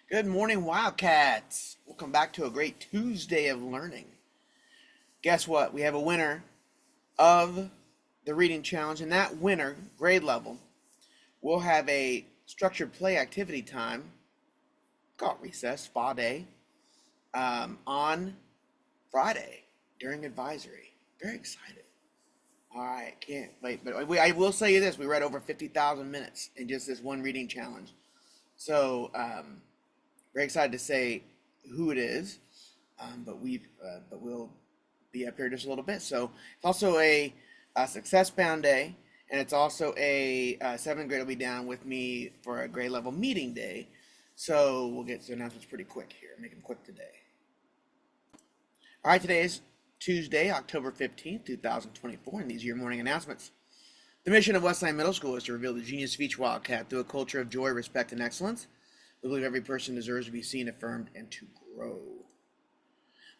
Good morning, Wildcats. Welcome back to a great Tuesday of learning. Guess what? We have a winner of the reading challenge, and that winner, grade level, will have a structured play activity time called recess, spa day, on Friday during advisory. Very excited. All right, can't wait. But I will say you this: we read over 50,000 minutes in just this one reading challenge. So, very excited to say who it is, but we'll be up here just a little bit. So it's also a success bound day, and it's also a seventh grade will be down with me for a grade level meeting day. So we'll get to announcements pretty quick here. Make them quick today. All right, today is Tuesday, October 15th, 2024, and these are your morning announcements. The mission of Westline Middle School is to reveal the genius of each Wildcat through a culture of joy, respect, and excellence. We believe every person deserves to be seen, affirmed, and to grow.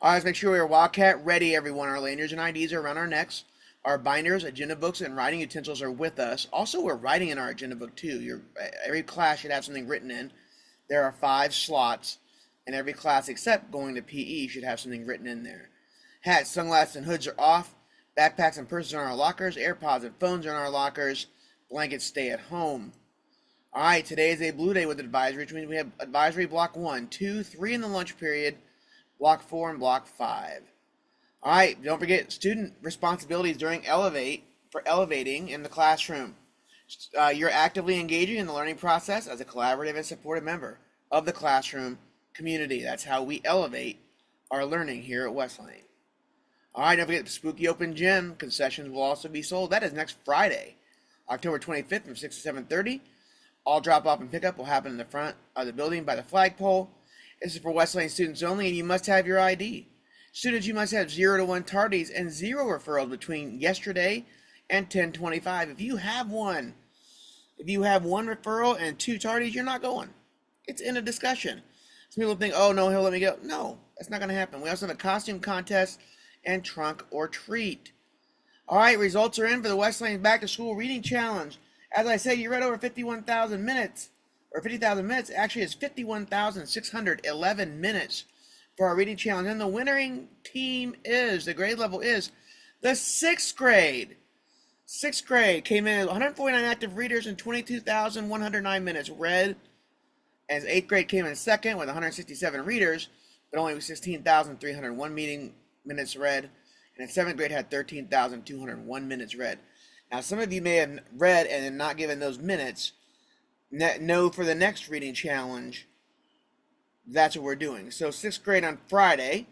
All right, let's make sure we are Wildcat ready, everyone. Our lanyards and IDs are around our necks. Our binders, agenda books, and writing utensils are with us. Also, we're writing in our agenda book, too. Every class should have something written in. There are 5 slots, and every class except going to PE should have something written in there. Hats, sunglasses, and hoods are off. Backpacks and purses are in our lockers. AirPods and phones are in our lockers. Blankets stay at home. All right, today is a blue day with advisory, which means we have advisory block 1, 2, 3 in the lunch period, block 4, and block 5. All right, don't forget student responsibilities during elevating in the classroom. You're actively engaging in the learning process as a collaborative and supportive member of the classroom community. That's how we elevate our learning here at Westlane. All right, don't forget the Spooky Open Gym. Concessions will also be sold. That is next Friday, October 25th from 6 to 7:30. All drop-off and pickup will happen in the front of the building by the flagpole. This is for Westlane students only, and you must have your ID. Students, you must have 0 to 1 tardies and 0 referrals between yesterday and 10:25. If you have one referral and 2 tardies, you're not going. It's in a discussion. Some people think, oh, no, he'll let me go. No, that's not going to happen. We also have a costume contest and trunk or treat. All right, results are in for the Westlane Back to School Reading Challenge. As I said, you read over 51,000 minutes, or 50,000 minutes. Actually, it's 51,611 minutes for our reading challenge. And the winning team is, the grade level is, the 6th grade. 6th grade came in at 149 active readers and 22,109 minutes read. As 8th grade came in second with 167 readers, but only 16,301 minutes read. And 7th grade had 13,201 minutes read. Now, some of you may have read and then not given those minutes. Know for the next reading challenge, that's what we're doing. So 6th grade on Friday,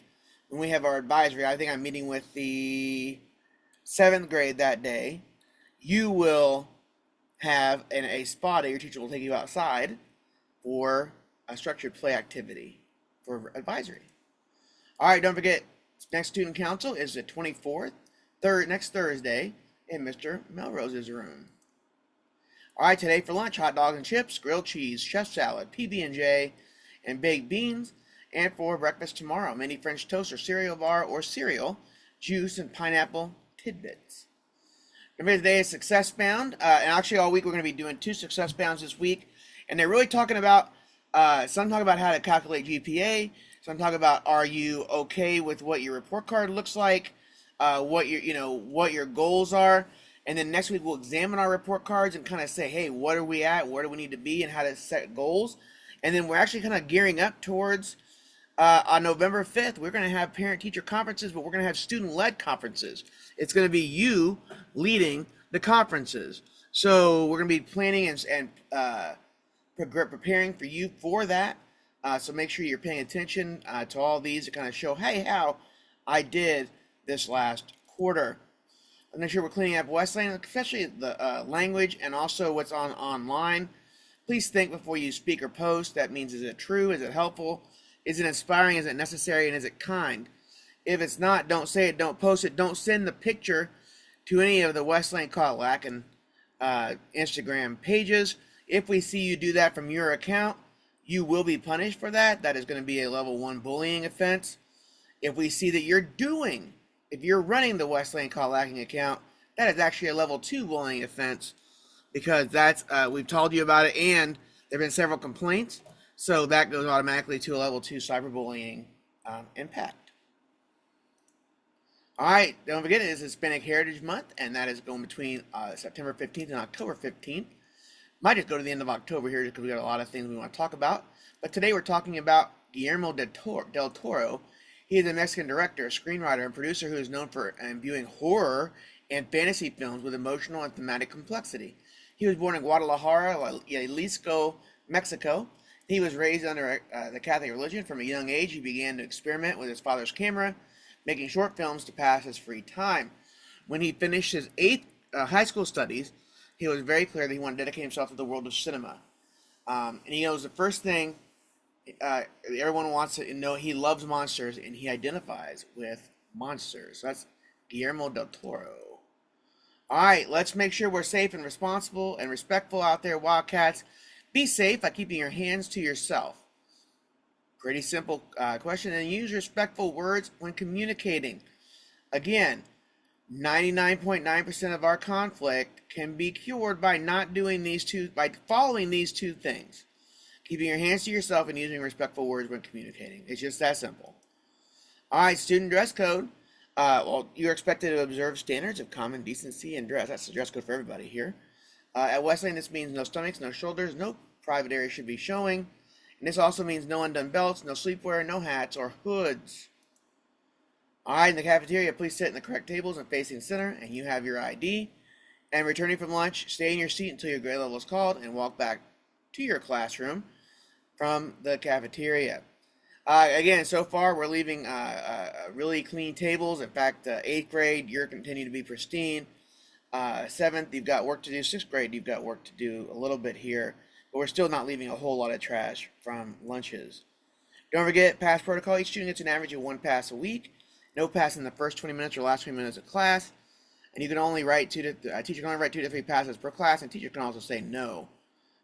when we have our advisory, I think I'm meeting with the 7th grade that day. You will have a spa day. Your teacher will take you outside for a structured play activity for advisory. All right, don't forget, next student council is the 24th, next Thursday, in Mr. Melrose's room. All right, today for lunch, hot dogs and chips, grilled cheese, chef salad, PB&J, and baked beans. And for breakfast tomorrow, mini French toast or cereal bar or cereal, juice, and pineapple tidbits. Remember, today is Success Bound, and actually all week we're going to be doing 2 Success Bounds this week. And they're really talking about, some talk about how to calculate GPA, some talk about are you okay with what your report card looks like, what your goals are, and then next week we'll examine our report cards and kind of say, hey, what are we at, where do we need to be, and how to set goals. And then we're actually kind of gearing up towards on November 5th, we're going to have parent-teacher conferences, but we're going to have student-led conferences. It's going to be you leading the conferences. So we're going to be planning and preparing for you for that. So make sure you're paying attention to all these to kind of show, hey, how I did this last quarter. And make sure we're cleaning up Westlane, especially the language and also what's online. Please think before you speak or post. That means, is it true? Is it helpful? Is it inspiring? Is it necessary? And is it kind? If it's not, don't say it, don't post it. Don't send the picture to any of the Westlane Cadillac and Instagram pages. If we see you do that from your account, you will be punished for that. That is going to be a level 1 bullying offense. If we see that if you're running the Westlane Cadillac account, that is actually a level 2 bullying offense, because that's we've told you about it, and there have been several complaints. So that goes automatically to a level 2 cyberbullying impact. All right, don't forget it is Hispanic Heritage Month, and that is going between September 15th and October 15th. Might just go to the end of October here because we got a lot of things we want to talk about. But today we're talking about Guillermo del Toro. He is a Mexican director, screenwriter, and producer who is known for imbuing horror and fantasy films with emotional and thematic complexity. He was born in Guadalajara, Jalisco, Mexico. He was raised under the Catholic religion. From a young age, he began to experiment with his father's camera, making short films to pass his free time. When he finished his high school studies, he was very clear that he wanted to dedicate himself to the world of cinema. And he knows the first thing everyone wants to know, he loves monsters and he identifies with monsters. So that's Guillermo del Toro. All right, let's make sure we're safe and responsible and respectful out there, Wildcats. Be safe by keeping your hands to yourself. Pretty simple question. And use respectful words when communicating. Again, 99.9% of our conflict can be cured by by following these two things. Keeping your hands to yourself and using respectful words when communicating. It's just that simple. All right, student dress code. Well, you're expected to observe standards of common decency and dress. That's the dress code for everybody here. At Wesleyan, this means no stomachs, no shoulders, no private area should be showing. And this also means no undone belts, no sleepwear, no hats or hoods. All right, in the cafeteria, please sit in the correct tables and facing center, and you have your ID. And returning from lunch, stay in your seat until your grade level is called and walk back to your classroom from the cafeteria. Again, so far we're leaving really clean tables. In fact, 8th grade, you're continuing to be pristine. 7th, you've got work to do. 6th grade, you've got work to do a little bit here. But we're still not leaving a whole lot of trash from lunches. Don't forget, pass protocol. Each student gets an average of 1 pass a week. No pass in the first 20 minutes or last 20 minutes of class. And you can only write teacher can only write 2 to 3 passes per class, and teacher can also say no.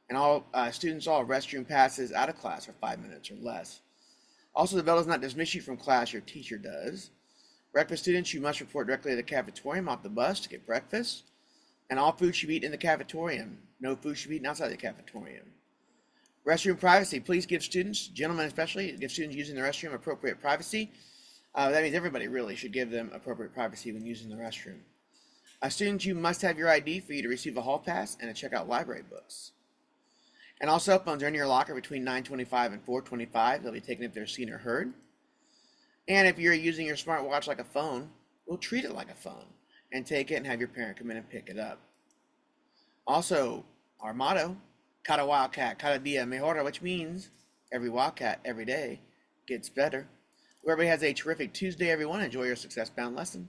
And all students all restroom passes out of class for 5 minutes or less. Also, the bell does not dismiss you from class, your teacher does. Breakfast students, you must report directly to the cafetorium off the bus to get breakfast. And all food should be eaten in the cafetorium. No food should be eaten outside the cafetorium. Restroom privacy. Please give students, gentlemen especially, give students using the restroom appropriate privacy. That means everybody really should give them appropriate privacy when using the restroom. Students, you must have your ID for you to receive a hall pass and to check out library books. And all cell phones are in your locker between 9:25 and 4:25. They'll be taken if they're seen or heard. And if you're using your smartwatch like a phone, we'll treat it like a phone and take it and have your parent come in and pick it up. Also, our motto, Cada Wildcat, Cada Dia Mejora, which means every Wildcat, every day, gets better. Everybody has a terrific Tuesday, everyone. Enjoy your success-bound lesson.